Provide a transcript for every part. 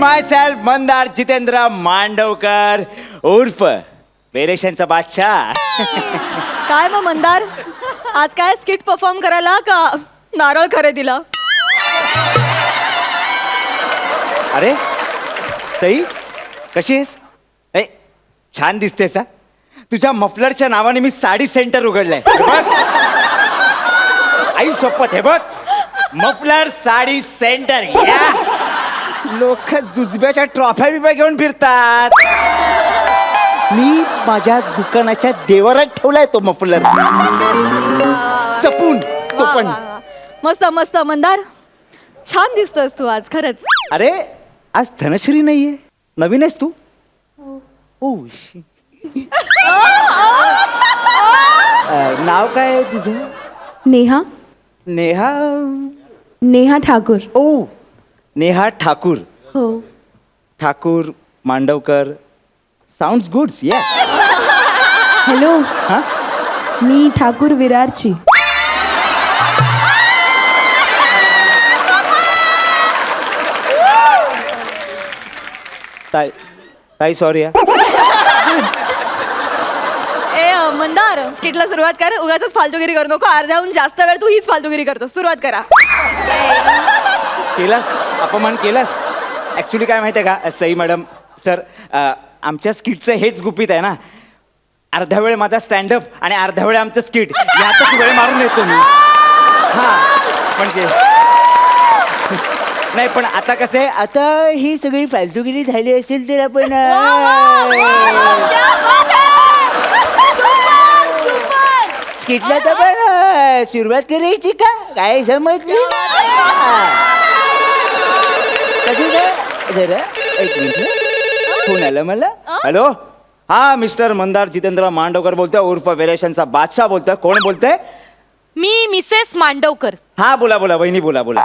माय self Mandar Jitendra Mandavkar उर्फ वेरेशनचा बादशाह. काय मग मंदार, आज काय स्किट परफॉर्म करायला का नारळ खरेदीला? अरे सई, कशी आहेस? ए, छान दिसतेस हा. तुझ्या मफलरच्या नावाने मी साडी सेंटर उघडलंय. हे बघ, आई शपथ, हे बघ, मफलर साडी सेंटर. या लोक जुजब्याच्या ट्रॉफ्या बिफ्या घेऊन फिरतात. मी माझ्या दुकानाच्या देवारात ठेवलाय तो मफलर जपून. तो वा, पण वा, वा. मस्त मस्त मंदार, छान दिसतोस तू आज खरंच. अरे आज धनश्री नाहीये, नवीन आहेस तू. ओ नाव काय आहे तुझं? नेहा. नेहा. नेहा ठाकूर. ओ नेहा ठाकूर. हो. Thakur Mandavkar. Sounds good. Yeah. Hello. हा, मी ठाकूर विरारची. ताई ताई सॉरी. मंदार, स्किटला सुरुवात कर. उगाच फालतूगिरी करू नको. अर्ध्याहून जास्त वेळ तू हीच फालतूगिरी करतो. सुरुवात करा. केलास, अपमान केलास. ऍक्च्युली काय माहिती आहे का सई मॅडम, सर, आमच्या स्किटचं हेच गुपित आहे ना. अर्धा वेळ माझा स्टँडअप आणि अर्धा वेळ आमचं स्किट, यातच वेळ मारून येतो मी. हा म्हणजे नाही, पण आता कसं आहे, आता ही सगळी फालतूगिरी झाली असेल तर आपण स्किटला तर पण सुरुवात करायची का काय समजली? कधी जरा एक मिनिट, फोन आला मला. हॅलो, हा मिस्टर मंदार जितेंद्र मांडवकर बोलतोय उर्फ वेरेशनचा बादशाह बोलतोय. कोण बोलतोय? मी मिसेस मांडवकर. हा बोला बोला वहिनी, बोला बोला.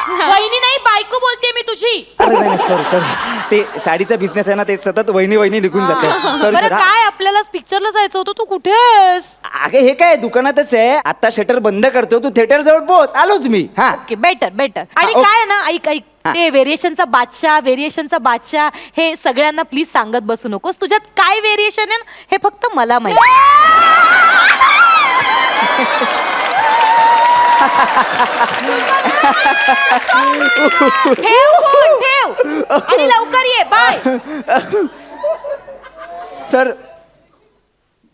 वहिनी नाही, बायको बोलते मी तुझी. अरे नाही सॉरी सॉरी, ते साडीचा बिझनेस आहे ना, ते सतत वहिनी वहिनी निघून जाते. सॉरी बरं, सर. काय आपल्याला पिक्चरला जायचं होतं, तू कुठे आहेस? अगे हे काय दुकानातच आहे. आता शटर बंद करतो, तू थिएटर जवळ पोहोच. आलोच मी. हा ओके, बेटर बेटर. आणि ओके. काय आहे ना, ऐक ऐक, हा. ते व्हेरिएशनचा बादशाह हे सगळ्यांना प्लीज सांगत बसू नकोस. तुझ्यात काय व्हेरिएशन आहे ना, हे फक्त मला माहिती. ठेव फोन, ठेव आणि लवकर ये. बाय. सर,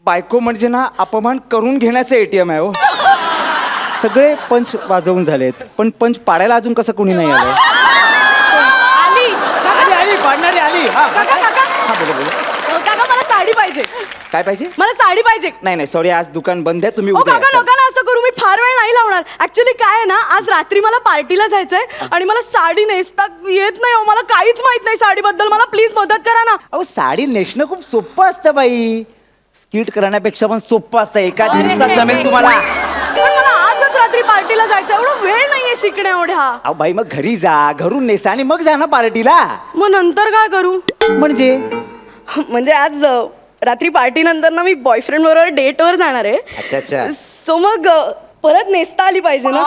बायको म्हणजे ना अपमान करून घेण्याचं ATM आहे हो. सगळे पंच वाजवून झालेत, पण पंच पाडायला अजून कसं कोणी नाही आलं. आली आली आली पाडणारी आली. हा हा, बोला बोला. काका, मला साडी पाहिजे. काय पाहिजे? मला साडी पाहिजे. नाही नाही सॉरी, आज दुकान बंद आहे. तुम्ही ओ उद्या काका, या. नका ना असं करू. मी फार वेळ नाही लावणार. ऍक्च्युली काय आहे ना, आज रात्री मला पार्टीला जायचंय आणि मला साडी नेसता येत नाही. मला काहीच माहित नाही साडीबद्दल. मला प्लीज मदत करा ना. अहो साडी नेसणं खूप सोपं असतं बाई. स्किट करण्यापेक्षा पण सोपं असतं. एका दिवसात जमेल तुम्हाला. पण मला आजच रात्री पार्टीला जायचं. एवढा वेळ नाहीये शिकण्या एवढ्या. अहो बाई, मग घरी जा, घरून नेसा आणि मग जा ना पार्टीला. मग नंतर काय करू? म्हणजे आज रात्री पार्टी नंतर ना मी बॉयफ्रेंड बरोबर डेटवर जाणार आहे. अच्छा अच्छा. सो मग परत नेसता आली पाहिजे ना.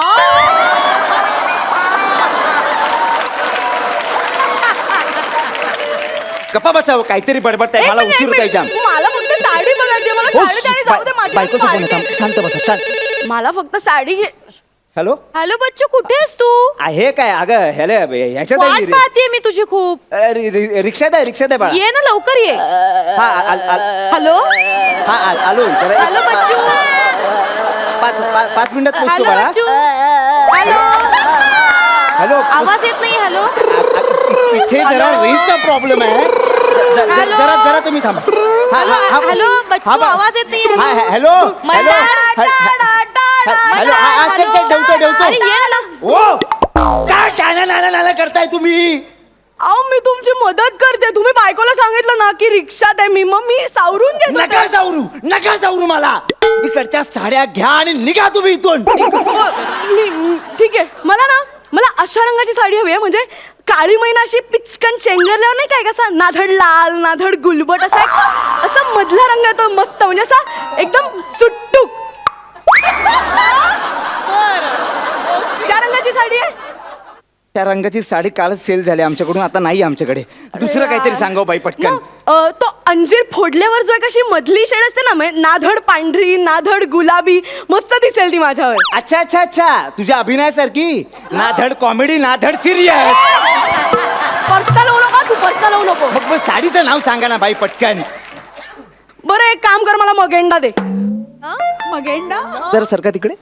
गप्पा बसावं, काहीतरी बडबडताय. मला उशीर होताय जाम. मला फक्त साडी बघायची. मला साडी आणि जाऊ दे माझी बायकोचं फोन party होता. आहे. शांत बसा, शांत. मला फक्त साडी घे. हॅलो, हॅलो बच्चू, कुठे आहेस तू? आहे काय? अगं ह्याच्यात वाट आहे. पाहते मी तुझी खूप. रिक्षात आहे बाळा. ये ना लवकर ये. हा हॅलो हा आलो. हॅलो बच्चू. 5 मिनिटात पोहोचतो हॅलो बाळा. बच्चू. हॅलो. हॅलो, आवाज येत नाही. हॅलो. इथे जरा रेंजचा प्रॉब्लेम आहे. हॅलो. जरा तुम्ही थांबा. हॅलो बच्चू, आवाज येत नाही. हॅलो मंदार. हॅलो. ठेवतो. अरे ये ना लवकर. ओ काय नाला करताय तुम्ही? अहो मी तुमची मदत करते. तुम्ही बायकोला सांगितलं ना की रिक्षात आहे मी, मग मी सावरून घेतो. नका जाऊरू मला. इकडच्या साड्या घ्या आणि निघा तुम्ही इथून. ठीक आहे. मला अशा रंगाची साडी हवी आहे, म्हणजे काळी मैना अशी पिचकन चेंगरल्यावर नाही काय, कसा नाधड लाल नाधड गुलबट असा मधला रंग येतो मस्त, म्हणजे असा एकदम सुट्टूक. त्या रंगाची साडी आहे. त्या रंगाची साडी कालच सेल झाली आमच्याकडून, आता नाही आमच्याकडे. दुसरं काहीतरी सांगाव बाई पटकन. मग, तो अंजीर फोडल्यावर जो एक अशी मधली शेड असते ना, म्हणजे नाधड पांढरी नाधड गुलाबी, मस्त दिसेल ती माझ्यावर. अच्छा अच्छा अच्छा, तुझ्या अभिनयासारखी नाधड कॉमेडी नाधड सिरियस. पर्सनल होऊ नका तू, पर्सनल होऊ नको. मग साडीचं नाव सांगा ना बाई पटकन. बरं एक काम कर, मला मगेंडा दे. मगेंडा जरा सरका तिकडे.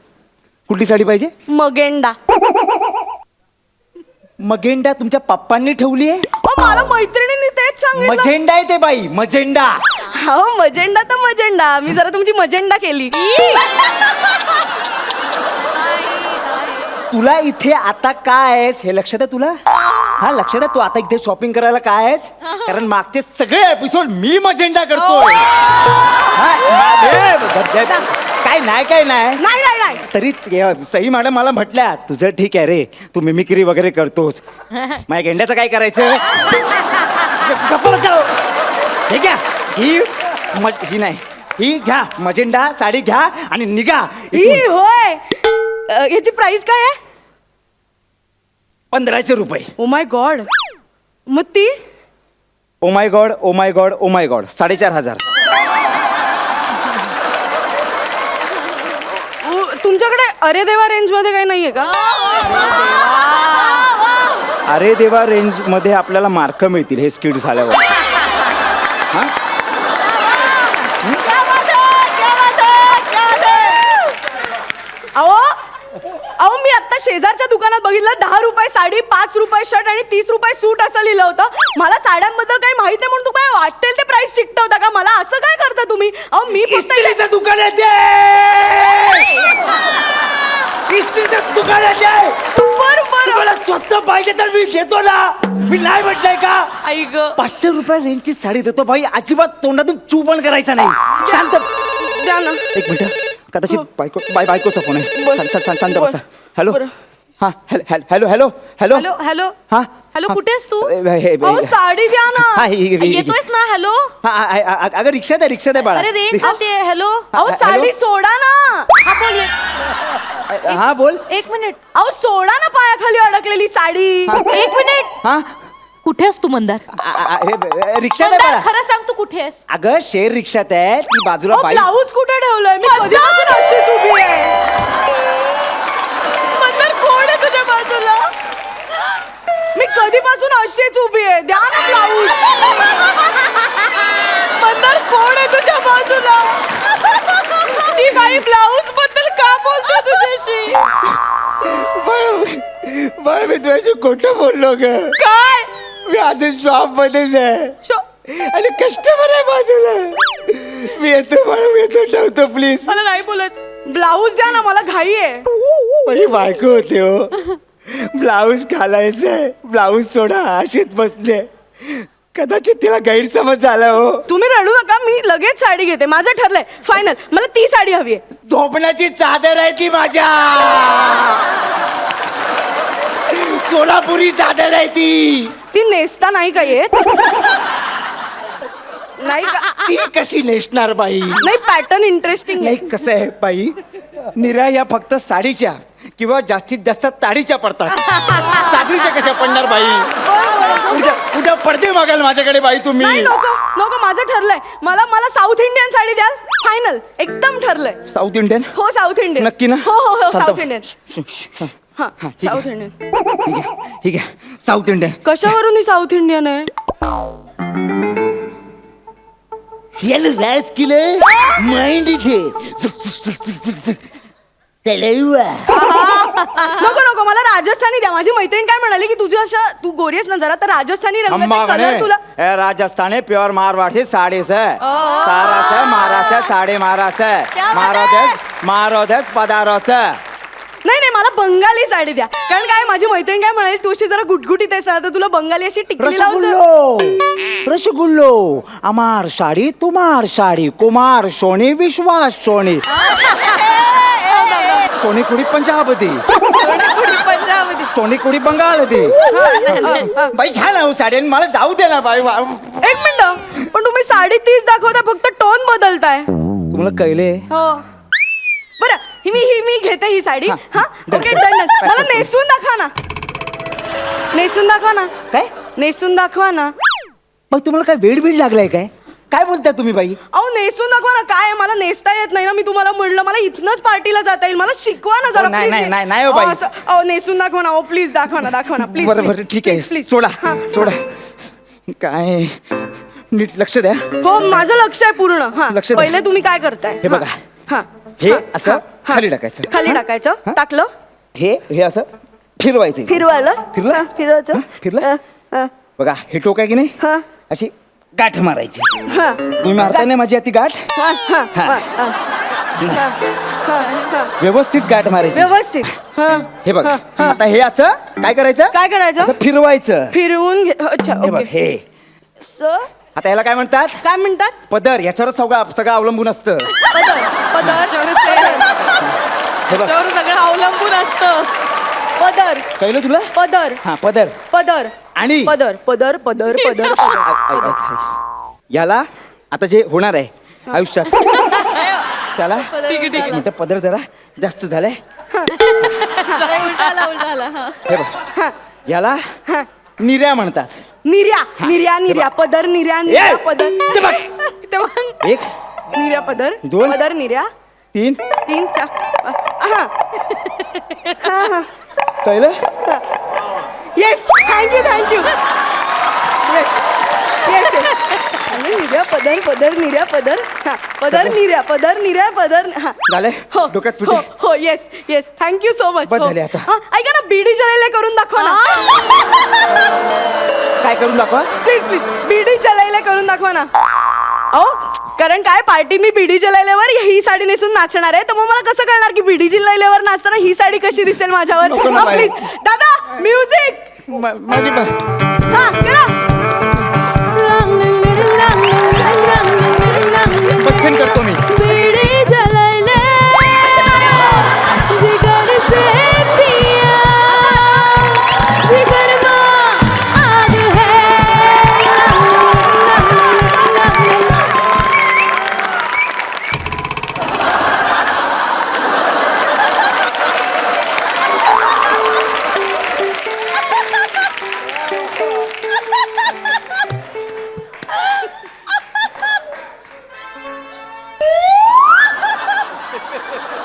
कुठली साडी पाहिजे? मगेंडा. मगेंडा तुमच्या पप्पांनी ठेवली आहे? मला मैत्रिणींनी तेच सांगितलं. मजेंडा आहे ते बाई, मजेंडा. हो मजेंडा तर मजेंडा, मी जरा तुमची मजेंडा केली. तुला इथे आता काय आहेस हे लक्षात आहे तुला? हा लक्षात आहे, तू आता इथे शॉपिंग करायला काय आहेस? कारण मागचे सगळे एपिसोड मी मजेंडा करतोय. काय नाही काय नाही नाही नाही नाही. तरी सई मॅडम मला म्हटल्या, तुझं ठीक आहे रे, तू मिमिक्री वगैरे करतोस, माझ्या गेंड्याचं काय करायचं? गप्प बसाव. हे घ्या, ही नाही, ही घ्या मजेंडा साडी घ्या आणि निघा. ही होय. याची प्राइस काय आहे? 1500 रुपये. ओ माय गॉड. मग ती ओ my God O my God O my God 4500. तुमच्याकडे अरे देवा रेंज मध्ये काही नाहीये का? अरे देवा रेंज मध्ये आपल्याला मार्क मिळतील हे स्किट झाल्यावर. हा अहो अहो मी आता शेजारच्या दुकानात बघितलं 10 रुपये साडी, 5 रुपये शर्ट आणि 30 रुपये सूट असं लिहिलं होतं. मला साड्यांबद्दल काही माहित नाही म्हणून तू काय वाटेल ते प्राइस चिकटवता का? मला असं काय करता तुम्ही? अहो मी फक्त इस्त्रीचं दुकान आहे, इस्त्रीचं दुकान आहे. मला स्वस्त पाहिजे तर मी घेतो ना, मी नाही म्हटलंय का? आई ग 500 रुपये रेंजची साडी देतो भाई, अजिबात तोंडातून चू पण करायचा नाही. शांत द्या ना. एक मिनिट, कदाचित बायकोचा फोन आहे. बोल. शांत बसा. हॅलो बरं. हा hello hello hello hello hello हा हॅलो, कुठेस तू? अहो साडी द्या ना. येतोयस ना? हॅलो. अगं रिक्षात आहे बाळा. अरे रेंज ते. हॅलो. अहो साडी सोडा ना. हा बोल. हा बोल. एक मिनिट. अहो सोडा ना पायाखाली अडकलेली साडी. एक मिनिट. हा कुठेस तू मंदार? रिक्षात आहे मंदार बाळा. खरं सांग, तू कुठेस? अगं शेर रिक्षात आहे ती बाजूला बाई. ब्लाऊज कुठे ठेवलंय? मी कधीपासून अशीच उभी आहे. मंदार कोण आहे तुझ्या बाजूला? मी कधीपासून अशीच उभी आहे. द्या ना ब्लाऊज. मंदार कोण आहे तुझ्या बाजूला? ती बाई ब्लाऊज बद्दल का बोलतो तुझ्याशी? बाळ मी तुझ्याशी खोटं बोललो ग. काय? मी आधी शॉप मध्येच आहे आणि कस्टमर आहे बाजूला. मी येतो बाळ, मी येतो, ठेवतो प्लीज. मला नाही बोलत. ब्लाऊज द्या ना, मला घाई आहे. माझी बायको होते हो. ब्लाऊज घालायचंय, ब्लाऊज सोडा, अशीच बसले. कदाचित तिला गैरसमज झाला हो. तुम्ही रडू नका, मी लगेच साडी घेते. माझं ठरलंय फायनल. मला ती साडी हवी आहे. झोपण्याची चादर आहे ती माझ्या, सोलापुरी चादर आहे ती. ती नेसता नाही का येत? नाही का? ती कशी नेसणार बाई? नाही पॅटर्न इंटरेस्टिंग नाही कसं आहे बाई, निरा या फक्त साडीच्या किंवा जास्तीत जास्त ताडीच्या पडतात. चादरीच्या कशा पडणार बाई? उद्या पडदे मागाल माझ्याकडे बाई तुम्ही. नाही नको नको, माझं ठरलंय. मला साऊथ इंडियन साडी द्याल. फायनल, एकदम ठरलंय. South Indian? हो साऊथ इंडियन. नक्की ना? हो हो हो शांत साऊथ बस. इंडियन. हा ठीक साऊथ आहे. इंडियन. ठीक आहे साऊथ इंडियन. कशावरून ही साऊथ इंडियन आहे? याला रॅस केलं माइंड इथे नको नको, मला राजस्थानी द्या. माझी मैत्रीण काय म्हणाली की तुझी अशा, तू गोरी आहेस ना जरा, तर राजस्थानी रंगाचे कलर तुला. राजस्थान प्योर मारवाड़ी साड़ी से सारा से महाराष्ट्र साड़ी मारा से क्या मारो देश पदारो से. नाही नाही, मला बंगाली साडी द्या. कारण काय, माझी मैत्रीण काय म्हणाली, तू अशी जरा गुटगुटीत आहेस ना, तर तुला बंगाली अशी टिकली लावून. रसगुल्लो रसगुल्लो अमार साड़ी तुम्हार साड़ी कुमार सोनी विश्वास सोनी सोनी कुड़ी पंजाब दी, सोनी कुड़ी बंगाल दी. बाई घ्या ना हो साडी आणि मला जाऊ दे ना बाई. एक मिनिट, पण तुम्ही साडी तीच दाखवता, फक्त टोन बदलताय. तुम्हाला कळले? हो बरं, ही मी घेते ही साडी. हा, हा डन, ओके डन. डन. मला नेसवून दाखवा ना. नेसून दाखवा ना. काय नेसून दाखवा ना. मग तुम्हाला काय वेळ बीड लागलाय काय काय बोलताय तुम्ही बाई अहो नेसून दाखवा ना. काय मला नेसता येत नाही ना. मी तुम्हाला म्हणलं मला इथनच पार्टीला जाता येईल. मला शिकवा ना जरा नाही, please. नाही, नाही, नाही हो बाई. अहो, असं- अहो नेसून दाखवा ना. अहो प्लीज दाखवा ना प्लीज. बरं बरं ठीक आहे सोडा सोडा काय नीट लक्ष द्या हो माझं लक्ष आहे पूर्ण. हा लक्ष द्या. पहिले तुम्ही काय करताय? हे बघा. हा हे हा, असं हा, हा. खाली टाकायचं. खाली हा? टाकायचं. हा? टाकलं. हे असं फिरवायचं फिरवायला. फिरलं? हा, फिरवायचं. फिरलं? बघा हे टोक आहे की नाही हा. अशी गाठ मारायची हा. तुम्ही मारताय ना माझी ती गाठ हा, हा, हा. हा, हा. हा, हा, हा. व्यवस्थित गाठ मारायची व्यवस्थित. हा. हे बघ हा, हा. आता हे असं काय करायचं काय करायचं? असं फिरवायचं फिरवून अच्छा हे बघ ओके. हे सर आता याला काय म्हणतात काय म्हणतात? पदर याच्यावर सगळं अवलंबून असतं पदर पदर हे बघ सगळं अवलंबून असतं. पदर कळलं तुला पदर हा पदर पदर आणि पदर पदर पदर पदर ऐक, ऐक. याला आता जे होणार आहे आयुष्यात त्याला एक मिनिट पदर जरा जास्त झालाय उलटा आला हा. हे बघ याला निर्या म्हणतात निर्या निर्या निर्या पदर निर्या निर्या पदर इथे बघ. इथे बघ. एक निर्या पदर दोन. पदर निर्या 3 तीन चार हा हा कळलं yes thank you yes yes yes निर्या पदर पदर निर्या पदर हा पदर निर्या पदर निर्या पदर हा झालंय? हो डोक्यात हो फिटे? हो yes yes thank you so much. बस झाले आता. ऐका ना बीडी जलायला करून दाखवा ना. काय करून दाखवा प्लीज प्लीज बीडी जलायला करून दाखवा ना. अहो कारण काय पार्टी मी बीडी जलायल्यावर ही साडी नेसून नाचणार आहे तर मग मला कसं कळणार की बीडी जलायल्यावर नाचताना ही साडी कशी दिसेल माझ्यावर. नको ना बाई. प्लीज दादा म्युझिक माझी हा करा. बच्चन करतो मी बीड़ी जलाले जिगर से पिया जिगर में आग है.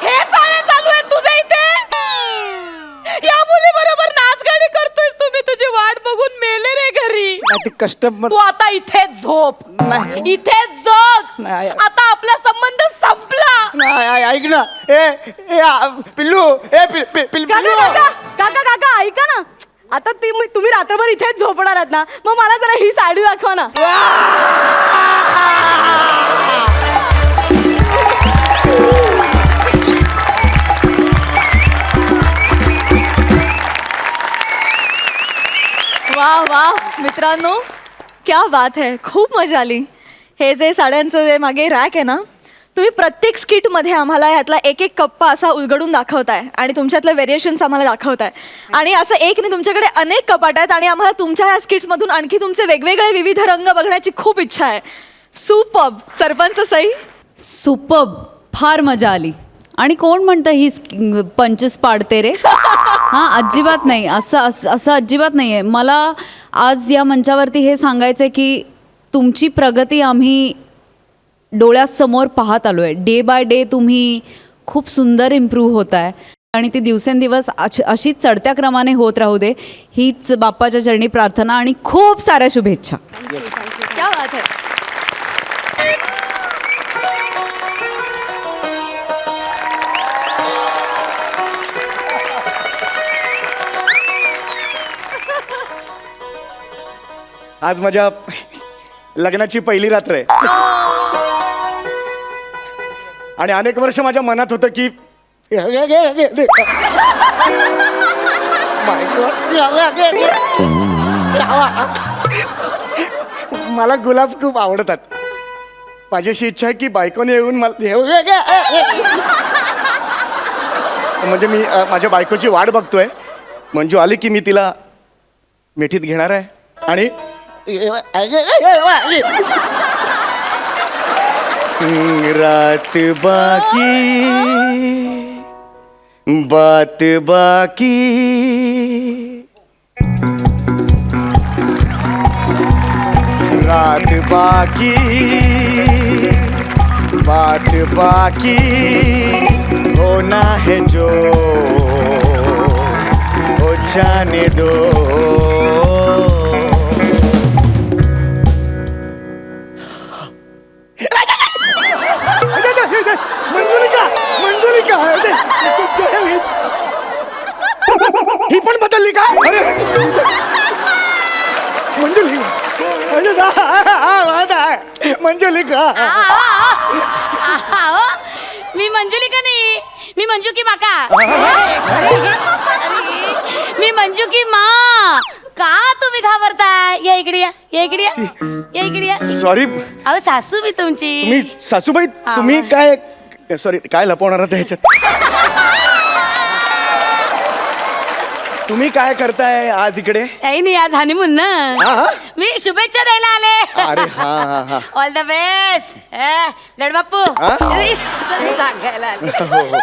हे चालू आहे तुझे इथे या मुली बरोबर नाचगाणी करतोयस तुम्ही तुझी वाट बघून मेले रे घरी. ते कस्टमर तू आता इथेच झोप नाही. इथेच जग. नाही. आता आपला संबंध संपला. ऐक ना पिल्लू पिल्लू काका काका काका काका ऐका ना. आता तुम्ही रात्रभर इथेच झोपणार आहात ना मग मला जरा ही साडी दाखवा ना. वा वा मित्रांनो क्या बात है खूप मजा आली. हे जे साड्यांचं जे मागे रॅक आहे ना तुम्ही प्रत्येक स्किटमध्ये आम्हाला ह्यातला एक एक कप्पा असा उलगडून दाखवताय आणि तुमच्यातले व्हेरिएशन्स आम्हाला दाखवताय आणि असं एक नाही तुमच्याकडे अनेक कपाट आहेत आणि आम्हाला तुमच्या ह्या स्किट्समधून आणखी तुमचे वेगवेगळे विविध रंग बघण्याची खूप इच्छा आहे. सुपर्ब. सरपंच सई सुपर्ब. फार मजा आली. आणि कोण म्हणतं ही पंचेस पाडते रे हां अजिबात नाही असं अजिबात नाही आहे. मला आज या मंचावरती हे सांगायचं आहे की तुमची प्रगती आम्ही डोळ्यासमोर पाहत आलो आहे. डे बाय डे तुम्ही खूप सुंदर इम्प्रूव्ह होत आहे आणि ती दिवसेंदिवस अशीच चढत्या क्रमाने होत राहू दे हीच बाप्पाच्या चरणी प्रार्थना आणि खूप साऱ्या शुभेच्छा. क्या बात है. आज माझ्या लग्नाची पहिली रात्र आहे आणि अनेक वर्ष माझ्या मनात होतं की मला गुलाब खूप आवडतात. माझी अशी इच्छा आहे की बायकोने येऊन मला म्हणजे मी माझ्या बायकोची वाट बघतोय. मंजू आली की मी तिला मिठीत घेणार आहे आणि रात बाकी बात बाकी रात बाकी बात बाकी होना है जो हो जाने दो. मंजुलिका मंजुलिका ही पण बदलली का? अरे मंजुलिका मंजुलिका मी मंजुलिका नाही, मी मंजू की माका. मी मंजू की माँ. का तुम्ही घाबरताय? या इकडे या, या इकडे या, या इकडे या. सॉरी अहो सासू मी तुमची. तुम्ही सासूबाई तुम्ही काय सॉरी काय लपवणार आहात ह्याच्यात? तुम्ही काय करताय आज इकडे? काही नाही, आज हनीमून ना. हा? मी शुभेच्छा द्यायला आले. अरे हा हा हा ऑल द बेस्ट लडबाप्पू. हा? सांगायला आले. हो हो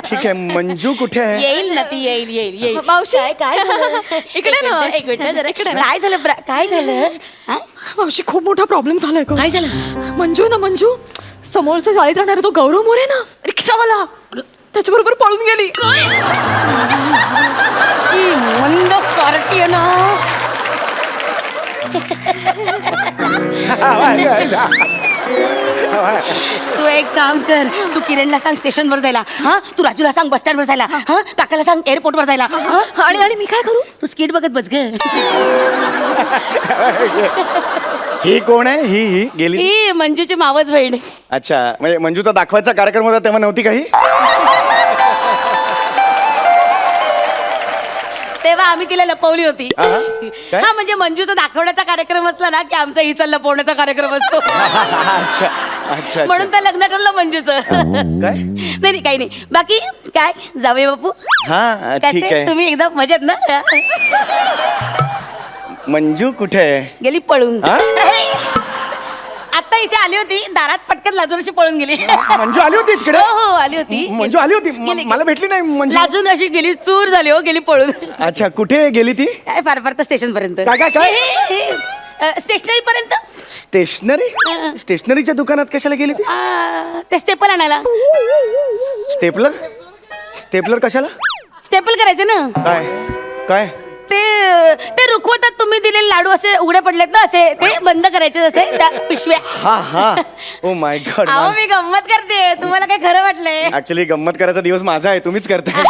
ठीक आहे. मंजू कुठे आहे? येईल ना ती, येईल येईल येईल. मावशी काय झालं? इकडे ना. एक मिनिट जरा इकडे. काय झालं काय झालं? हा? मावशी खूप मोठा प्रॉब्लेम झालाय का? काय झालं? मंजू ना मंजू समोरच्या चाळीत राहणारा तो गौरव मोरे ना रिक्षावाला त्याच्याबरोबर पळून गेली. की मंद कार्टी आहे ना. तू एक काम कर, तू किरणला सांग स्टेशनवर जायला. हा, तू राजूला सांग बस स्टँडवर जायला. हा, काकाला सांग एअरपोर्टवर जायला. हा? आणि मी काय करू? तू स्किट बघत बस ग. ही कोण आहे? ही गेली. ही मंजूची मावस बहीण. अच्छा म्हणजे मंजूचा दाखवायचा कार्यक्रम होता तेव्हा नव्हती काही? तेव्हा आम्ही तिला लपवली होती. हा? काय? हा म्हणजे मंजूचा दाखवण्याचा कार्यक्रम असला ना की आमचा हिचा लपवण्याचा कार्यक्रम असतो. अच्छा अच्छा म्हणून तर लग्न ठरलं मंजूचं. काय? नाही काही नाही. बाकी काय जावे बापू? हा ठीक कसे आहे. तुम्ही एकदम मजेत ना? मंजू कुठे आहे? गेली पळून. हा? आता इथे आली होती, दारात पटकन लाजून अशी पळून गेली. मंजू आली होती तिकडे? हो हो आली होती. मंजू आली होती गेली. मला भेटली नाही मंजू. लाजून अशी गेली, चूर झाली हो, गेली पळून. अच्छा कुठे गेली ती? काय फार फार तर स्टेशन पर्यंत. काय? स्टेशनरी पर्यंत. स्टेशनरी? स्टेशनरीच्या दुकानात कशाला गेली ती? ते स्टेपल आणायला. स्टेपलर? स्टेपलर कशाला? स्टेपल करायचं ना. काय काय? ते रुखवतात तुम्ही दिलेले लाडू असे उघडे पडलेत ना, असे ते बंद करायचे असे त्या पिशव्या. हा हा ओ माय गॉड. अहो मी गंमत करते, तुम्हाला काय खरं वाटलंय? ऍक्च्युली गंमत करायचा दिवस माझा आहे, तुम्हीच करताय.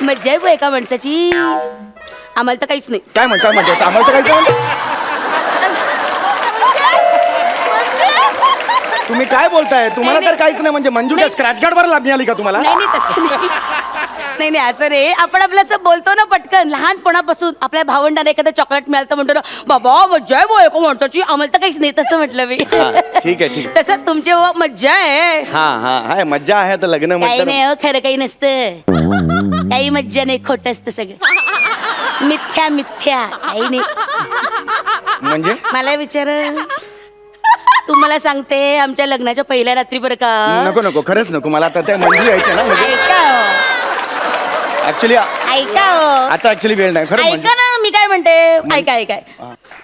मज्जा आहे एका माणसाची. आम्हाला तर काहीच नाही. काय म्हणता आम्हाला तर काय? तुम्ही काय बोलताय? तुम्हाला तर काहीच नाही म्हणजे मंजू काय स्क्रॅच गार्ड वर मिळाली का तुम्हाला? नाही नाही तसं नाही. नाही नाही असं रे, आपण आपलं असं बोलतो ना पटकन. लहानपणापासून आपल्या भावंडाने एखादं चॉकलेट मिळालं तर म्हणतो ना बाबा मज्जा आहे एका माणसाची. आम्हाला तर काहीच नाही तसं म्हटलं मी. हा, ठीक आहे. तसं तुमचे मज्जा आहे. हा हा हाय मज्जा आहे तर लग्न काही म्हटलं नाही हो, खरं काही नसतं. काही मज्जा नाही, खोट असतं सगळं. मिथ्या मिथ्या काही नाही. म्हणजे मला विचार, तुम्हाला सांगते आमच्या लग्नाच्या पहिल्या रात्री बरं का. नको खरंच नको मला आता त्या मंजू यायच्या ना म्हणजे ऐका हो, ऍक्च्युली ऐका हो. आता ऍक्च्युली वेळ नाही खरं ऐका ना मी काय म्हणते. ऐका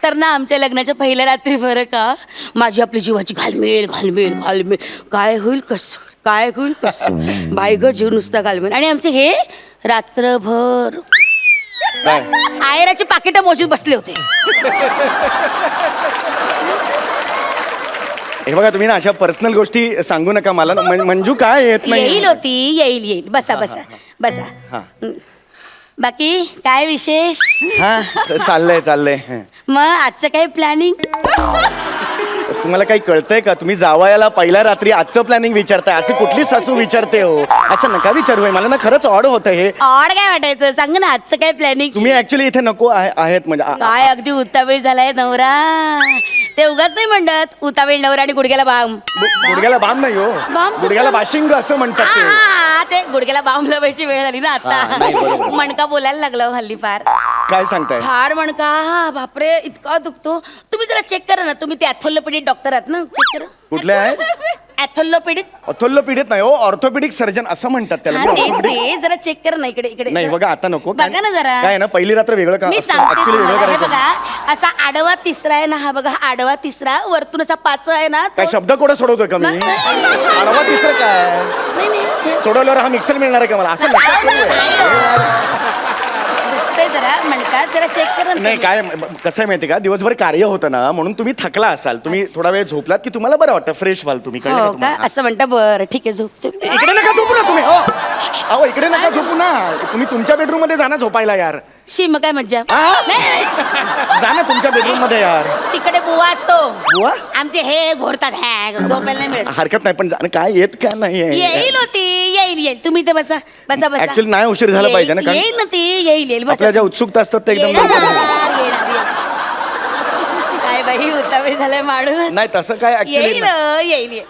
तर ना आमच्या लग्नाच्या पहिल्या रात्री बरं का माझी आपली जीवाची घालमेल घालमेल घालमेल. काय होईल कस बाय ग जीव नुसता घालमेल. आणि आमचे हे रात्रभर काय? आयराची पाकिटं मोजून बसले होते. हे बघा तुम्ही ना अशा पर्सनल गोष्टी सांगू नका मला. मंजू काय येत नाही? येईल होती, येईल. बसा हा. बाकी काय विशेष? हा चाललंय मग आजचं काय प्लॅनिंग? तुम्हाला काही कळतंय का? तुम्ही जावयाला पहिल्या रात्री आजचं प्लॅनिंग विचारताय. अशी कुठली सासू विचारते हो? असं नका विचारू. मला ना खरंच ऑड होतं हे. ऑड काय वाटायचं? सांग ना आजचं काय प्लॅनिंग? तुम्ही ऍक्च्युली इथे नको आहेत म्हणजे काय अगदी उतावेळ झालाय नवरा. ते उगाच नाही म्हणत उतावेळ नवरा आणि गुडघ्याला बाम. गुडघ्याला बाम नाही हो, बाम कसं? गुडघ्याला बाशिंग असं म्हणतात ते. हा, ते गुडघ्याला बाम लावायची वेळ झाली ना हा, नाही, आता. बरोबर. मणका बोलायला लागला हो हल्ली फार. काय सांगताय? फार मणका बापरे इतका दुखतो. तुम्ही जरा चेक करा ना. तुम्ही ते ॲथोलोपॅडी डॉक्टर आहात ना, चेक करा. कुठले आहेत? ॲथोलोपेडिक. ऑर्थोपेडिक नाही हो, ऑर्थोपेडिक सर्जन असं म्हणतात त्याला. हा मी तेच orthopedic- ते जरा चेक कर ना इकडे इकडे नाही जरा. बघा आता नको. बघा ना जरा. काय आहे ना पहिली रात्र वेगळं का मी असतं. सांगते Actually वेगळं तुम्हाला, हे करायचं असतं. बघा असा आडवा तिसरा आहे ना, हा बघा हा आडवा तिसरा वरतून असा पाचवा आहे ना काय तो- शब्द कोडा सोडवतोय का मी? आडवा तिसरं काय नाही, नाही. सोडवल्यावर हा मिक्सर मिळणार आहे का मला असं नका करूया. दुखतंय जरा म्हणतात, जरा चेक कर ना नाही तुम्ही. काय कसं आहे माहिती का, दिवसभर कार्य होतं ना म्हणून तुम्ही थकला असाल. तुम्ही थोडा वेळ झोपलात की तुम्हाला बरं वाटतं, फ्रेश व्हाल तुम्ही. कळलं का हो का तुम्हाला? असं म्हणता, बरं ठीक आहे झोपते. इकडे नका झोपू ना तुम्ही. हो अहो इकडे नका झोपू ना. तुम्ही तुमच्या बेडरूम मध्ये जा ना झोपायला यार. शी मग काय मज्जा. आ? नाही, नाही. जा ना तुमच्या बेडरूम मध्ये यार. तिकडे बुवा असतो. बुवा? आमचे हे घोरतात हॅग झोपायला नाही मिळत. हरकत नाही पण जा ना, काय येत काय नाही येईल होती, येईल तुम्ही ते बसा बसा बसा. ऍक्च्युअली नाही उशीर झाला पाहिजे ना, कारण येईल ना ती, येईल बसा. आपल्या ज्या उत्सुकता असतात ते एकदम येणार, लवकर- येणार. काय बाई उतावळी झालाय माणूस. नाही तसं काय येईल ऍक्च्युली येईल.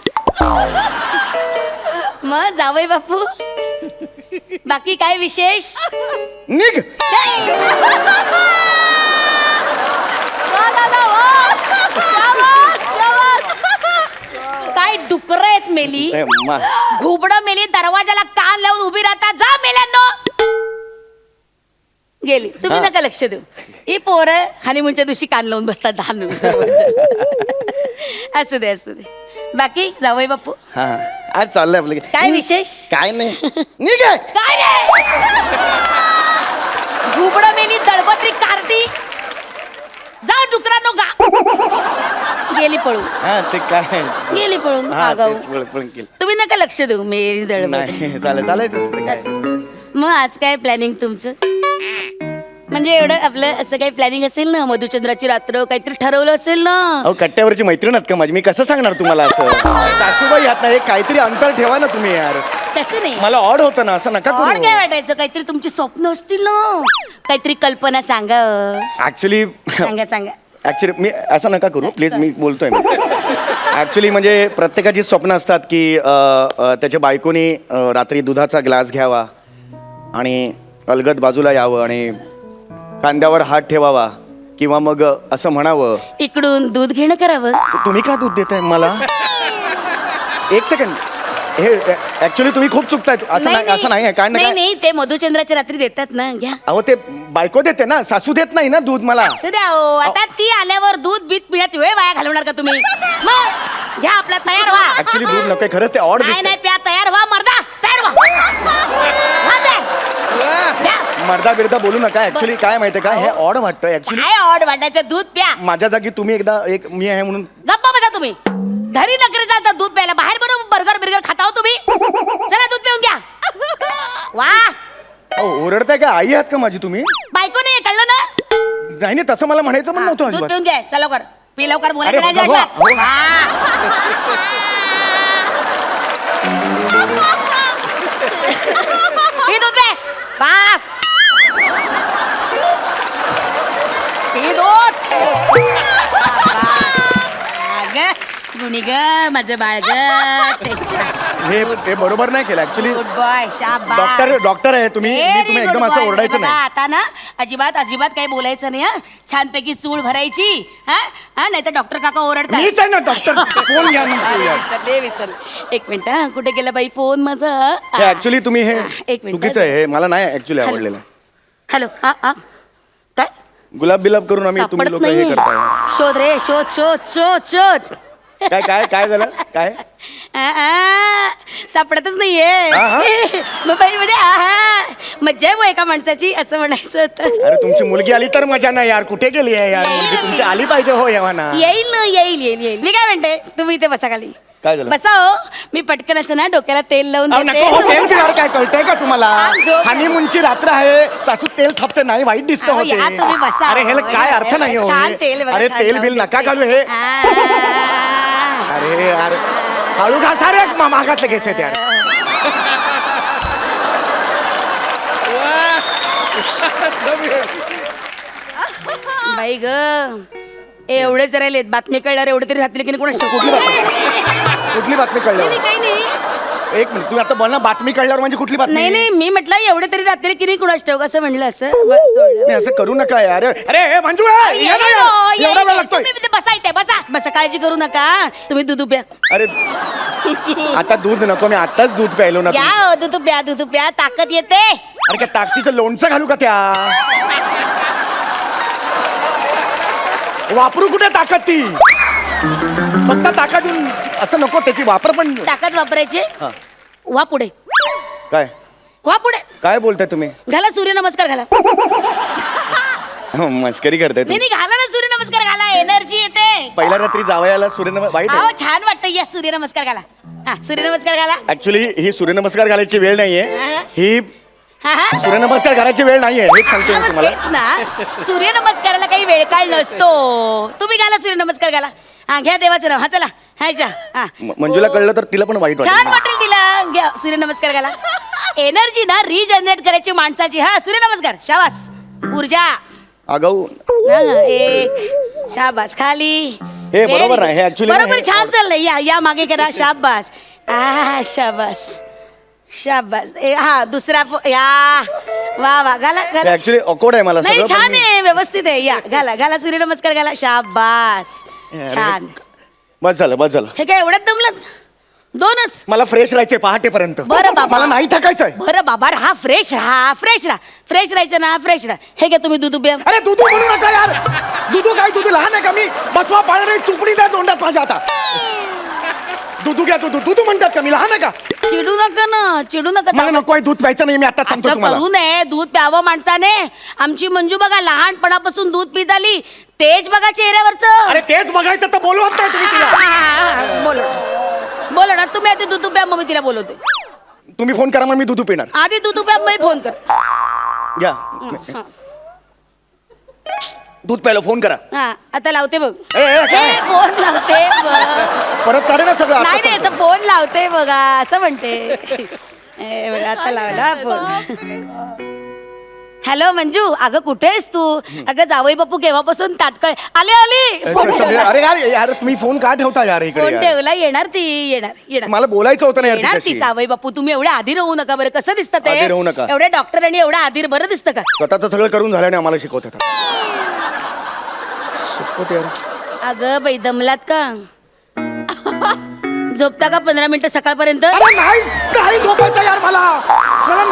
मग जावई बापू, बाकी काय विशेष? निघ. काय डुकर आहेत मेली, ए, मा- घुबडं मेली, दरवाजाला कान लावून उभी राहता. जा मेल्यांनो. गेली. तुम्ही हा. नका लक्ष देऊ. ही पोरं हनीमूनच्या दिवशी कान लावून बसतात धान. असू दे असू दे. बाकी जावई बापू हा आज चाललंय आपलं काय विशेष? काय नाही. निघ. काय रे? घुबडं मेली, दळबत्री कारती. जा डुकरांनो गा. गेली पळून, हा ते काय गेली पळून. हा आगाऊ. तेच पण केलं. तुम्ही नका लक्ष देऊ. मेली दळबत्री. नाही चालायचं असतं काय. मग आज काय प्लॅनिंग तुमचं? म्हणजे एवढं आपलं असं काही प्लॅनिंग असेल ना, मधुचंद्राची रात्र काहीतरी ठरवलं असेल ना. अहो कट्ट्यावरची मैत्रीण आहेत का माझी, मी कसं सांगणार तुम्हाला असं. सासूबाई आहात ना, एक काहीतरी अंतर ठेवा ना तुम्ही यार. तसं नाही. मला ऑड होतं ना, असं नका और करू. काय वाटायचं? काहीतरी तुमची स्वप्न असतील ना, काहीतरी कल्पना सांगा. ऍक्च्युली सांगा. ऍक्च्युली मी असं नका करू प्लीज, मी बोलतोय मी. ऍक्च्युली म्हणजे प्रत्येकाची स्वप्न असतात की त्याच्या बायकोनी रात्री दुधाचा ग्लास घ्यावा आणि अलगद बाजूला यावं आणि खांद्यावर हात ठेवावा किंवा मग असं म्हणावं, इकडून दूध घेणं करावं. तुम्ही का दूध देताय मला? एक सेकंड, हे ऍक्च्युली तुम्ही खूप चुकताय. असं नाही, असं नाही आहे. काय नाही नाही. नाही, ते मधुचंद्राच्या रात्री देतात ना, घ्या. अहो ते बायको देते ना, सासू देत नाही ना दूध मला. असं द्या हो. आता ती आल्यावर दूध बीत पिण्यात वेळ वाया घालवणार का तुम्ही? मग घ्या आपला, तयार व्हा. ऍक्च्युली दूध नको खरंच, ते ऑड नाही दिसतंय. नाही, प्या, तयार व्हा मर्दा, तयार व्हा. व्हा तयार. द्या. मर्दा बिरदा बोलू नका. ऍक्च्युली काय माहितीये का, हे ऑड वाटतं ऍक्च्युली. काय ऑड वाटायचं? दूध प्या. माझ्या जागी तुम्ही एकदा एक मी आहे म्हणून. गप्पा बसा तुम्ही. घरी नगरी जाता दूध प्यायला, बाहेर बरोबर बर्गर बिर्गर खाता हो तुम्ही. चला दूध पिऊन घ्या. वा, अहो ओरडताय का? आई आहात का माझी तुम्ही? बायको नाही कळलं ना? नाही नाही, तसं मला म्हणायचं पण नव्हतं दूध अजिबात. पिऊन घ्या. चला लवकर, पी लवकर, बोलायचं अरे, नाही भगवा, अजिबात. भगवा. पी दूध पे. पा. पी दूध. गुणी ग माझं बाळ ग. हे बरोबर नाही केलं ऍक्च्युली. गुड बॉय, शाबास. डॉक्टर आहे तुम्ही, मी तुम्ही Very एकदम good असं boy. ओरडायचं बघा, नाही. आता ना अजिबात अजिबात काही बोलायचं नाही. हा छानपैकी चूळ भरायची. हा हा, नाही तर डॉक्टर काका ओरडतात. मीच आहे ना डॉक्टर. फोन घ्या ना. अरे, विसरले. एक मिनिट हा, कुठे गेला बाई फोन माझा? हे ऍक्च्युली तुम्ही हे एक मिनिट. चुकीचं आहे. हे मला नाही ऍक्च्युली आवडलेलं. हॅलो, हा हा, काय गुलाब बिलाब करून आम्ही तुम्ही सापडत लोक हे नाहीये. करताय. शोध रे, शोध शोध शोध शोध. काय काय काय झालं काय? सापडतच नाहीये. हा? मग बाई म्हणजे मज्जा आहे बुवा एका माणसाची, असं म्हणायचं होतं. अरे तुमची मुलगी आली तर मजा नाही यार. कुठे गेली आहे यार मुलगी तुमची? आली पाहिजे हो येवाना. येईल ना, येईल येईल येईल. मी काय म्हणते, तुम्ही इथे बसा खाली. काय झालं? बसा हो. मी पटकन असं ना डोक्याला तेल लावून अहो, देते. नको हो, तुम्ही तेल चिराड काय कळतंय का तुम्हाला? छान झोप. हनीमूनची रात्र आहे, सासू तेल थापते नाही, वाईट दिसतं अहो, या होते. तुम्ही बसा. अरे ह्याला काय अर्थ नाही हो छान हे. तेल बघा, अरे छान तेल लावून बिल नका देते. घालू हे. आ. अरे यार हळू घासा रे, मागातले केस आहेत यार. बाई ग, एवढेच राहिलेत. बातमी कळल्यावर एवढे तरी राहतील की नाही कोणाच ठाऊक. कुठली बातमी कळल्यावर? काही नाही. एक मिनिट तुम्ही आता बोल ना, बातमी कळल्यावर म्हणजे कुठली बातमी? नाही नाही मी म्हटलं एवढे तरी रात्री किती कुणाच ठेव असं म्हणलं असं सोडलं. नाही, असं करू नका यार. अरे मंजू ये ना यार. एवढा वेळ लागतोय. तुम्ही बसा इथे बसा बसा काळजी करू नका तुम्ही दूध प्या अरे आता दूध नको, मी आताच दूध प्यायलो ना. प्या हो, दूध प्या ताकद येते. अरे काय ताकदीचं लोणचं घालू का त्या? वापरू कुठे ताकद ती? फक्त ताकद येऊन असं नको, त्याची वापर पण. ताकद वापरायची हा. वा पुढे काय वा पुढे काय बोलताय तुम्ही? घाला सूर्यनमस्कार घाला. मस्करी करताय नाही तुम्ही. नाही घाला ना सूर्यनमस्कार घाला एनर्जी येते. पहिल्या रात्री जावयाला सूर्यनमस्कार वाईट अहो आहे. छान वाटतं या सूर्यनमस्कार घाला. हा सूर्यनमस्कार घाला. ऍक्च्युली ही सूर्यनमस्कार घालायची वेळ नाहीये. हा. ही हा हा सूर्यनमस्कार घालायची वेळ नाहीये, हेच सांगतो हा, मी मग तुम्हाला. तेच ना सूर्यनमस्काराला काही वेळ काळ नसतो. तुम्ही घाला सूर्यनमस्कार घाला. हा घ्या देवाचं नाव. हा चला हायच्या हा मंजूला कळलं तर तिला पण वाईट छान वाटेल. वाटेल तिला. घ्या सूर्यनमस्कार घाला. एनर्जी ना रिजनरेट करायची माणसाची. हा सूर्यनमस्कार शाबास ऊर्जा. अगाऊ हा, एक शाबास खाली. हे बरोबर Very आहे, हे good. actually बरोबर हे- छान चाललंय. या या मागे करा शाबास. शाबास शाबास. हा दुसरा या वा वा घाला घाला. ऍक्च्युली ऑकवर्ड आहे मला नाही सगळं, पण छान मी- आहे व्यवस्थित आहे. या घाला घाला सूर्यनमस्कार घाला शाबास. छान. बस झालं. हे काय एवढ्यात दमलं? दोनच. मला फ्रेश राहायचंय पहाटेपर्यंत. बरं बाबा. मला नाही थकायचंय. बरं बाबा हा फ्रेश राहायचं ना फ्रेश राहा. हे घ्या तुम्ही दूध प्या. अरे दुधू म्हणू नका यार. दुधू काय दुधू लहान आहे का मी? बसवा पाळणारी चुपडी द्या तोंडात माझ्या आता. दुधू घ्या दुधू म्हणतात का मी? लहान आहे का? चिडू नका मला नको आहे दूध प्यायचं नाही, मी आता सांगतो असं तुम्हाला. करू नये. दूध प्यावं माणसाने. आमची मंजू बघा लहानपणापासून दूध पित आली. तेज बघा चेहऱ्यावरचं. अरे तेच बघायचं तर बोलवत नाही तुम्ही तिला. बोला ना तुम्ही आधी दूध प्या मग मी तिला बोलवते. तुम्ही फोन करा मग मी दूध पिणार. आधी दूध प्या मग फोन कर. घ्या दूध प्यायला फोन करा. हा आता लावते बघ. काय? हे, फोन लावते बघ. परत काढे ना सगळं. नाही आता नाही तर फोन लावते बघा असं म्हणते. ए, बघा, आता लावला फोन. हॅलो मंजू अगं कुठे आहेस तू? अगं जावई बापू केव्हापासून ताटकळ आली फोन सगळे- अरे यार यार तुम्ही फोन का ठेवता यार इकडे फोन यार? ठेवला. येणार ती येणार मला बोलायचं होतं ना यार येणार ती तिच्याशी. सावई बापू. तुम्ही एवढे आधीर होऊ नका बरं. कसं दिसतं ते? आधीर होऊ नका. एवढ्या डॉक्टरांनी एवढं आधीर बरं दिसतं का? स्वतःचं सगळं करून झाल्याने आम्हाला शिकवत होता. शपथ यार. अगं बाई दमलात का? झोपता का 15 मिनिटं सकाळपर्यंत? अरे नाही झोपायचं यार मला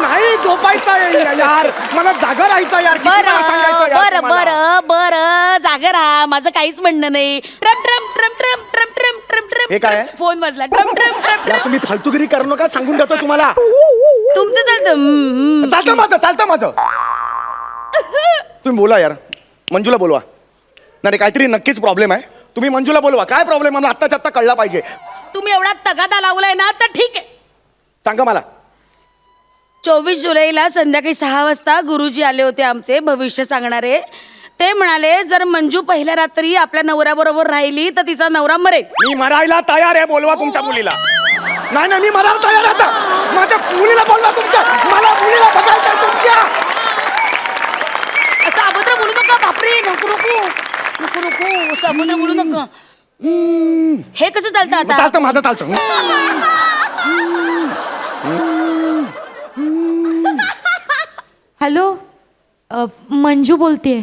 नाही झोपायचं यार. मला जागा राहायचं यार. किती वेळा सांगायचं यार तुम्हाला? बरं जागा राहा. माझं काहीच म्हणणं नाही. ट्रम ट्रम ट्रम ट्रम ट्रम ट्रम ट्रम ट्रम हे काय आहे? फोन वाजला. ट्रम ट्रम ट्रम यार ट्रम. तुम्ही फालतूगिरी करू नका, सांगून देतो तुम्हाला. तुमचं चालतं. चालतं माझं. तुम्ही बोला यार. मंजूला बोलवा. नाही काहीतरी नक्कीच प्रॉब्लेम आहे. तुम्ही मंजूला बोलवा. काय प्रॉब्लेम मला आत्ताच्या आत्ता कळला पाहिजे. तुम्ही एवढा तगादा लावलाय ना तर ठीक आहे. सांगा मला. 24 जुलैला संध्याकाळी 6 वाजता गुरुजी आले होते आमचे भविष्य सांगणारे. ते म्हणाले जर मंजू पहिल्या रात्री आपल्या नवऱ्याबरोबर राहिली तर तिचा नवरा मरेल. मी मरायला तयार आहे. बोलवा तुमच्या मुलीला. नाही मी मरायला तयार आहे आता. माझ्या मुलीला बोलवा तुमच्या. मला मुलीला बघायचं तुमच्या. असं अभद्र बोलू नका. बापरे नको नको नको नको असं अभद्र बोलू नका. हे कसं चालतं आता? चालतं माझं चालतं. हॅलो मंजू बोलतेय.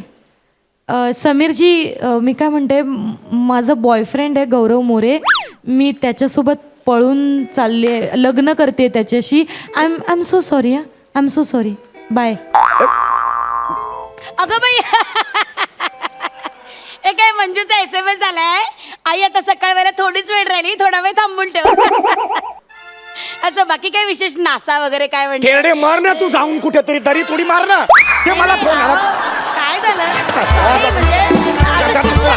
समीरजी मी काय म्हणते, माझं बॉयफ्रेंड आहे गौरव मोरे. मी त्याच्यासोबत पळून चालले, लग्न करते त्याच्याशी. I am so sorry. I am so sorry. Bye. अगं बाई हे काय मंजूचा SMS आलाय. आई आता सकाळ वेळेला थोडीच वेळ राहिली. थोडा वेळ थांबून ठेव. असं बाकी काही विशेष नासा वगैरे काय म्हणते? खेळडे मार ना तू जाऊन कुठेतरी. दरी थोडी मार ना. ते मला फोन आला. काय झालं? नाही, म्हणजे असं सुरू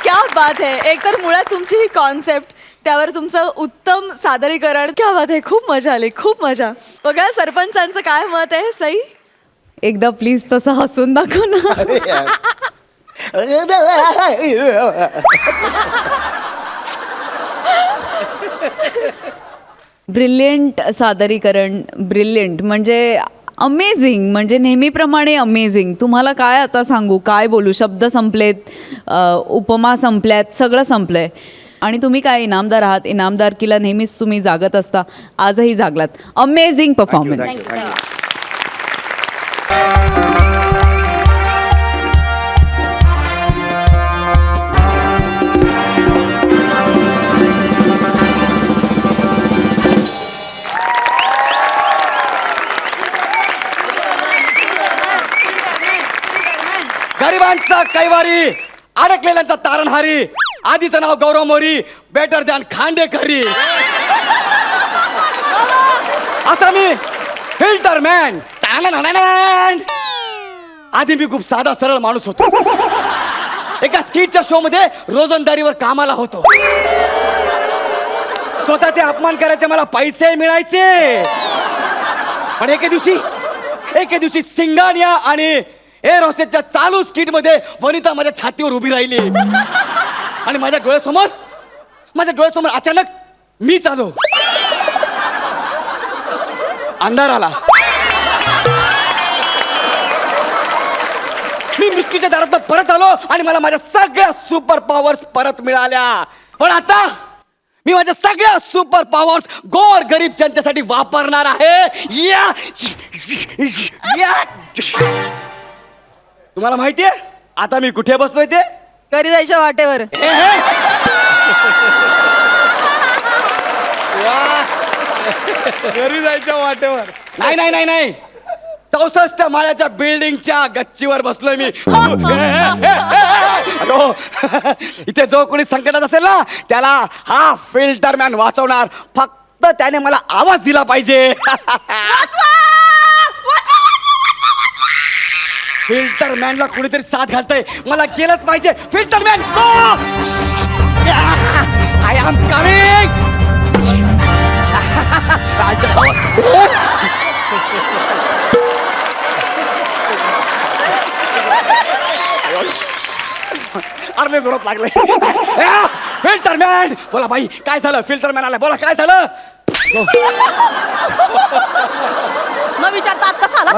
क्या बात है. एकतर मुळात तुमची ही कॉन्सेप्ट, त्यावर तुमचं उत्तम सादरीकरण. क्या बात आहे. खूप मजा आली. खूप मजा. बघा सरपंचांचं काय मत आहे. सई एकदा प्लीज तसं हसून दाखव ना. ब्रिलियंट सादरीकरण. ब्रिलियंट म्हणजे अमेझिंग, म्हणजे नेहमीप्रमाणे अमेझिंग. तुम्हाला काय आता सांगू, काय बोलू, शब्द संपलेत, उपमा संपल्यात, सगळं संपलंय. आणि तुम्ही काय इनामदार आहात, इनामदारकीला नेहमीच तुम्ही जागत असता, आजही जागलात. Amazing performance. गरिबांचा कैवारी, अडकलेल्यांचा तारणहारी, आधीचं नाव गौरव मोरी, बेटर दॅन खांडेकरी. असा मी फिल्टर मॅन. आधी मी खूप साधा सरळ माणूस होतो. एका स्किटच्या शो मध्ये रोजंदारीवर कामाला होतो. स्वतःचे अपमान करायचे, मला पैसे मिळायचे. पण एके दिवशी सिंगानिया आणि एअर हॉस्टेसच्या चालू स्किट मध्ये वनिता माझ्या छातीवर उभी राहिली आणि माझ्या डोळ्यासमोर अचानक मी चालू. अंधार आला. मी मृत्यूच्या दारात परत आलो आणि मला माझ्या सगळ्या सुपर पॉवर्स परत मिळाल्या. पण आता मी माझ्या सगळ्या सुपर पॉवर्स गोर गरीब जनतेसाठी वापरणार आहे. या तुम्हाला माहितीये आता मी कुठे बसलोय ते? घरी जायच्या वाटेवर. घरी जायच्या वाटेवर. नाही 64 माळ्याच्या बिल्डिंगच्या गच्चीवर बसलोय मी. हॅलो. इथे जो कोणी संकटात असेल ना त्याला हा फिल्टर मॅन वाचवणार. फक्त त्याने मला आवाज दिला पाहिजे. फिल्टर मॅनला कुणीतरी साथ घालतंय, मला केलंच पाहिजे. Filter man go. I am coming. अरे जोरात लागले. फिल्टर मॅन बोला बाई काय झालं? फिल्टर मॅन आला, बोला काय झालं? न विचारता आत कसा आला?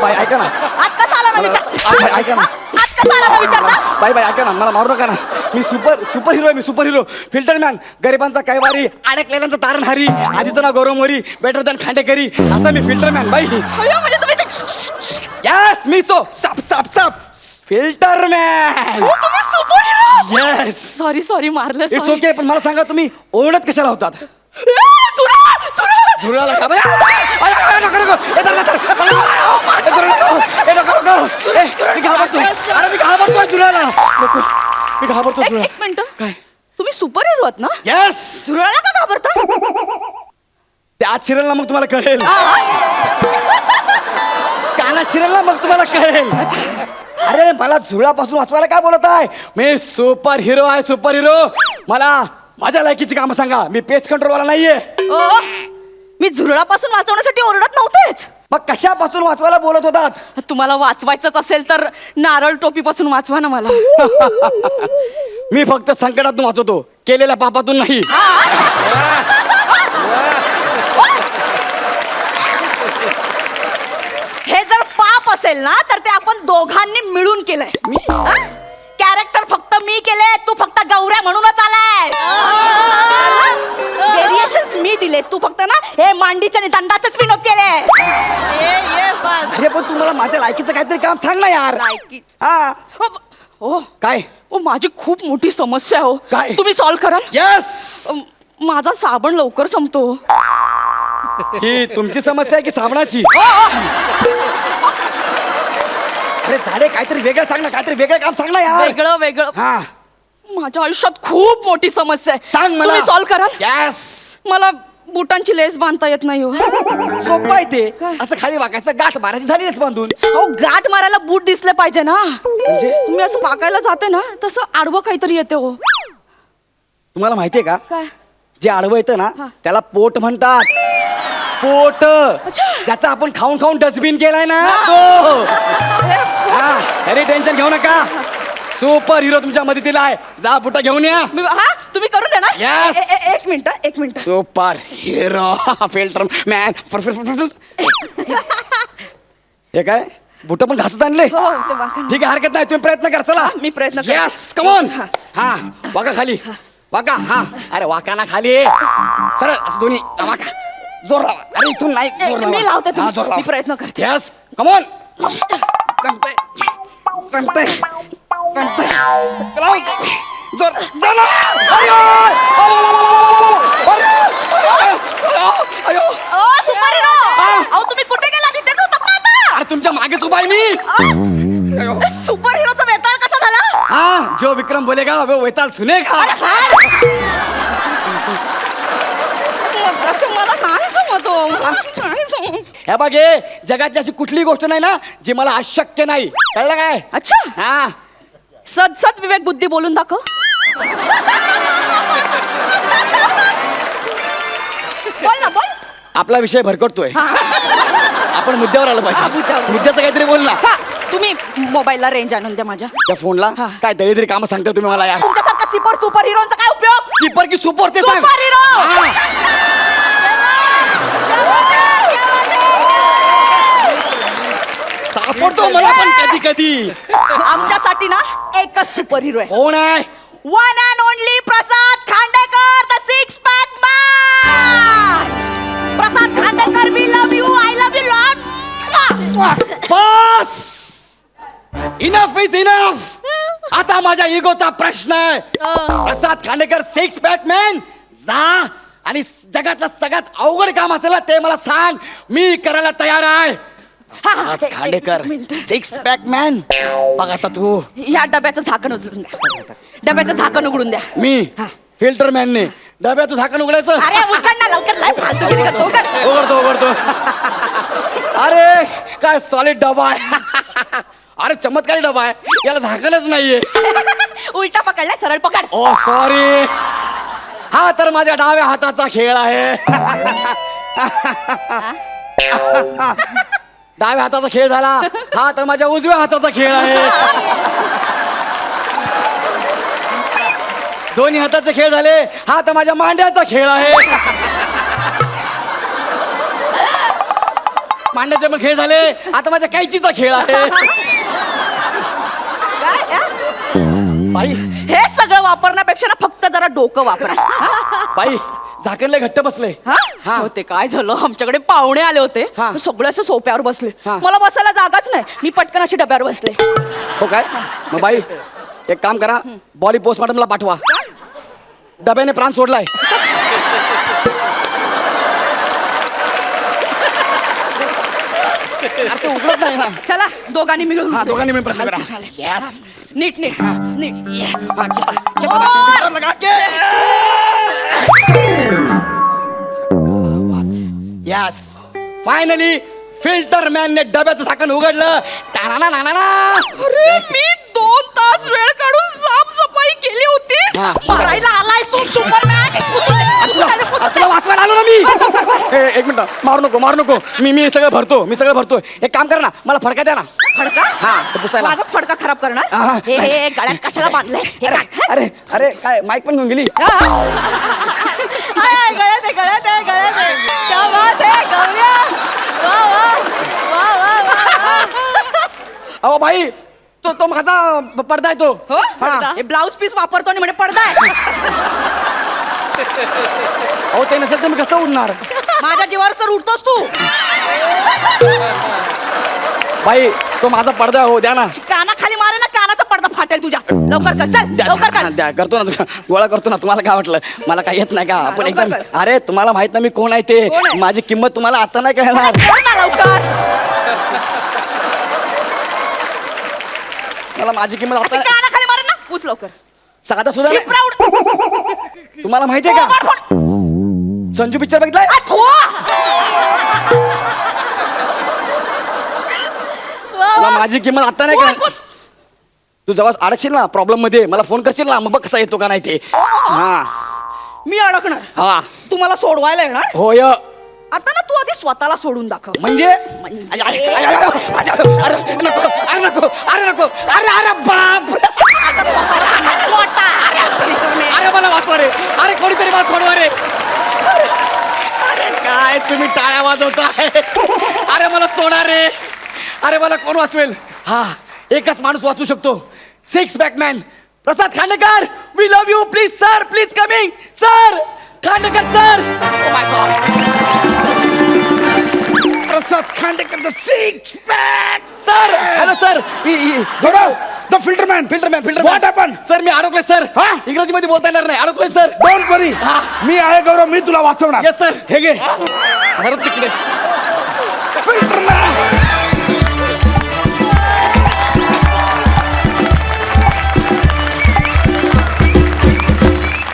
बाई ऐका ना. आत कसा आला न विचारता? ऐका ना. आत कसा आला न विचारता? बाई ऐका ना, मला मारू नका ना. मी सुपर हिरो आहे. मी सुपर हिरो. फिल्टर मॅन, गरिबांचा कैवारी, अडकलेल्यांचा तारणहारी, आधीचं नाव गौरव मोरी, बेटर दॅन खांडेकरी, असा मी फिल्टर मॅन. बाई म्हणजे तुम्ही यस मी साप फिल्टर मॅन. तुम्ही सुपर हिरो. येस. सॉरी मारलं. It's okay. पण मला सांगा तुम्ही ओरडत कशाला होतात? झुरळाला का? मी घाबरतोय झुरळाला. मी घाबरतो झुरळा. एक मिनिट. तुम्ही सुपर हिरो आहात ना? येस. झुरळाला का घाबरता? त्यात शिरेल ना मग तुम्हाला कळेल. कानात शिरेल ना मग तुम्हाला कळेल. अरे मला झुरळापासून वाचवायला काय बोलत आहे? मी सुपर हिरो आहे. Super hero. मला माझ्या लायकीची कामं सांगा. मी पेस्ट कंट्रोलवाला नाहीये. मी झुरळापासून वाचवण्यासाठी ओरडत नव्हतेच. मग कशापासून वाचवायला बोलत होतात? तुम्हाला वाचवायचंच असेल तर नारळ टोपीपासून वाचवा ना मला. मी फक्त संकटातून वाचवतो, केलेल्या पापातून नाही. हे जर पाप असेल ना तर ते आपण दोघांनी मिळून केलंय. कॅरेक्टर फक्त मी केले, तू फक्त गौऱ्या म्हणूनच आलाय. व्हेरिएशन्स मी दिले, तू फक्त ना हे मांडीच्या आणि दंडाचेच विनोद केले. अरे पण तुम्हाला माझ्या लायकीचं काहीतरी काम सांग ना यार. हा ओ काय? ओ माझी खूप मोठी समस्या आहे. हो काय? तुम्ही सॉल्व्ह कराल? यस. माझा साबण लवकर संपतो. ही तुमची समस्या आहे की साबणाची? अरे झाडे काहीतरी वेगळं सांग ना, काहीतरी वेगळं काम सांग ना यार. वेगळं हा माझ्या आयुष्यात खूप मोठी समस्या आहे. सांग मला. तुम्ही सॉल्व्ह कराल? यस. मला बुटांची लेस बांधता येत नाही. हो सोपं आहे ते. असं खाली वाकायचं, गाठ मारायची, झाली लेस बांधून. अहो गाठ मारायला बूट दिसले पाहिजे ना. म्हणजे तुम्ही असं वाकायला जाते ना तसं आडवं काहीतरी येते. हो तुम्हाला माहितीये का, काय? जे आडवं येतं ना हा. त्याला पोट म्हणतात. पोट. अच्छा. ज्याचा आपण खाऊन खाऊन डस्टबिन केलाय ना तो. हा तरी टेन्शन घेऊ नका. सुपर हिरो तुमच्या मदतीला आहे. जा बुटा घेऊन या. हा तुम्ही करून द्या ना. Yes. एक minute. Super hero filter man. हे काय बुट पण घासत आणले हो ते वाका ठीक आहे हरकत नाही तुम्ही प्रयत्न करा चला मी प्रयत्न करते. यस कमॉन हा वाका खाली वाका हा अरे वाका ना खाली सरळ असं दोन्ही वाका जोर लावा अरे इथून नाही जोर लावा. मी लावते हा, जोर लावा. मी प्रयत्न करते यस कमॉन जमतंय जमतंय जमतंय लाव. जोर जोर लावा. अयो! अरे! अयो! ओ सुपर हिरो अहो तुम्ही कुठे गेला तिथेच होतात ना आता अरे तुमच्या मागेच उभा आहे मी सुपर हिरोचा वेताळ कसा झाला हाँ जो विक्रम बोलेगा वो वेताल सुनेगा असं मला नाही समजतो नाही समजत हे बघ हे जगातली अशी कुठली गोष्ट नाही ना जी मला अशक्य नाही कळलं काय अच्छा हा सद विवेक बुद्धी बोलून दाखव बोल ना बोल आपला विषय भरकटतोय आपण मुद्द्यावर आलं पाहिजे मुद्द्यावर. मुद्द्याचं काहीतरी बोल ना हा, तुम्ही मोबाईलला रेंज आणून द्या माझ्या त्या फोनला काय दळीदरी कामं सांगता तुम्ही मला यार तुमच्यासारखा सुपर हिरोचा काय उपयोग स्लीपर की सुपर ते सांग सुपर हिरो हा. सापडतो मला पण कधी कधी आमच्यासाठी ना एकच सुपर हिरो आहे कोण आहे one and only Prasad Khandekar the six pack man Prasad Khandekar we love you I love you lot बस इनफ इज इनफ आता माझ्या इगोचा प्रश्न आहे Prasad Khandekar six pack man जा आणि जगातलं सगळ्यात अवघड काम असेल ना ते मला सांग मी करायला तयार आहे Prasad Khandekar six pack man बघ आता तू या डब्याचं झाकण उचलून द्या डब्याचं झाकण उघडून द्या मी फिल्टर मॅनने डब्याचं झाकण उघडायचं अरे उघड ना लवकर लय फालतूगिरी करतो उघड उघडतो उघडतो अरे काय सॉलिड डबा आहे अरे चमत्कारी डबा आहे याला झाकणच नाहीये उलटा पकडलाय सरळ पकड ओ सॉरी हा तर माझ्या डाव्या हाताचा खेळ आहे डाव्या हाताचा खेळ झाला हा तर माझ्या उजव्या हाताचा खेळ आहे दोन्ही हाताचे खेळ झाले हा तर माझ्या मांड्याचा खेळ आहे मांड्याचे पण खेळ झाले आता माझ्या कैचीचा खेळ आहे बाई हे सगळं वापरण्यापेक्षा ना फक्त जरा डोकं वापरा बाई झाकण लय घट्ट बसले हा ते काय झालं आमच्याकडे पाहुणे आले होते हा. सगळे असे सोप्यावर बसले हा. मला बसायला जागाच नाही मी पटकन अशी डब्यावर बसले हो काय मग बाई एक काम करा बॉडी पोस्टमॉर्टमला पाठवा डब्याने प्राण सोडलाय अरे ते उघडत नाही ना चला दोघांनी मिळून हा दोघांनी मिळून प्रयत्न करा चालेल. यस नीट नीट नीट यस फायनली फिल्टर मॅनने डब्याचं झाकण उघडलं टाना ना ना अरे मी 2 तास वेळ काढून साफसफाई केली होती हा. मारायला आलाय तू सुपरमॅन तुला वाचवायला आलो ना मी एक मिनिट मारू नको मी सगळं भरतो एक काम कर ना मला फडका द्या ना फडका हा ते पुसायला माझाच फडका खराब करणार हा. हे गळ्यात कशाला बांधलंय हे काय? अरे अरे काय माईक पण घेऊन गेली गळ्यात आहे क्या बात आहे गौऱ्या वा अहो भाई तो माझा पडदा आहे तो हो हा. हे ब्लाऊज पीस वापरतो आणि म्हणे पडदा आहे अहो ते नसेल तर मी कसं उडणार माझ्या जीवावर तर उठतोस तू बाई तो माझा पडदा हो द्या ना कानाखाली मारे ना कानाचा पडदा फाटेल तुझ्या लवकर कर चल लवकर कर द्या करतो ना गोळा करतो ना तुम्हाला काय वाटलं मला काय येत नाही का आपण लवकर एकदम कर. अरे तुम्हाला माहित नाही मी कोण आहे ते कोण आहे? माझी किंमत तुम्हाला आता नाही कळणार कर ना लवकर मला माझी किंमत अशी आता कानाखाली मारे ना पुस लवकर साधा सुद्धा नाही. शिपरा उड तुम्हाला माहितीये का फोड, फोड. संजू पिक्चर बघितलाय आ, थुआ. मला माझी किंमत आता नाही फोड, कळणार फोड. तू जेव्हा अडकशील ना प्रॉब्लेम मध्ये मला फोन करशील ना मग बघ कसा येतो का नाही ते हा मी अडकणार हा तुम्हाला सोडवायला येणार होय आता ना तू आधी स्वतःला सोडून दाखव म्हणजे अरे बाप आता स्वतःला सांगणार, मोठा. अरे मला वाचवा रे अरे कोणीतरी मला सोडवा रे अरे काय तुम्ही टाळ्या वाजवताय अरे मला सोडा रे अरे मला कोण वाचवेल? हा, एकच माणूस वाचू शकतो. 6 pack man Prasad Khandekar. We love you. Please sir, please coming sir. Khandekar sir. Oh my god. Prasad Khandekar the 6 pack. Sir, hello sir. Gaurav the filter man. What happened? Sir मी अडकलोय सर. हा? इंग्रजीमध्ये बोलता येणार नाही. अडकलोय सर. Don't worry. हा. मी आहे गौरव, मी तुला वाचवणार. Yes, sir. हे घे. अरे तिकडे फिल्टरमॅन.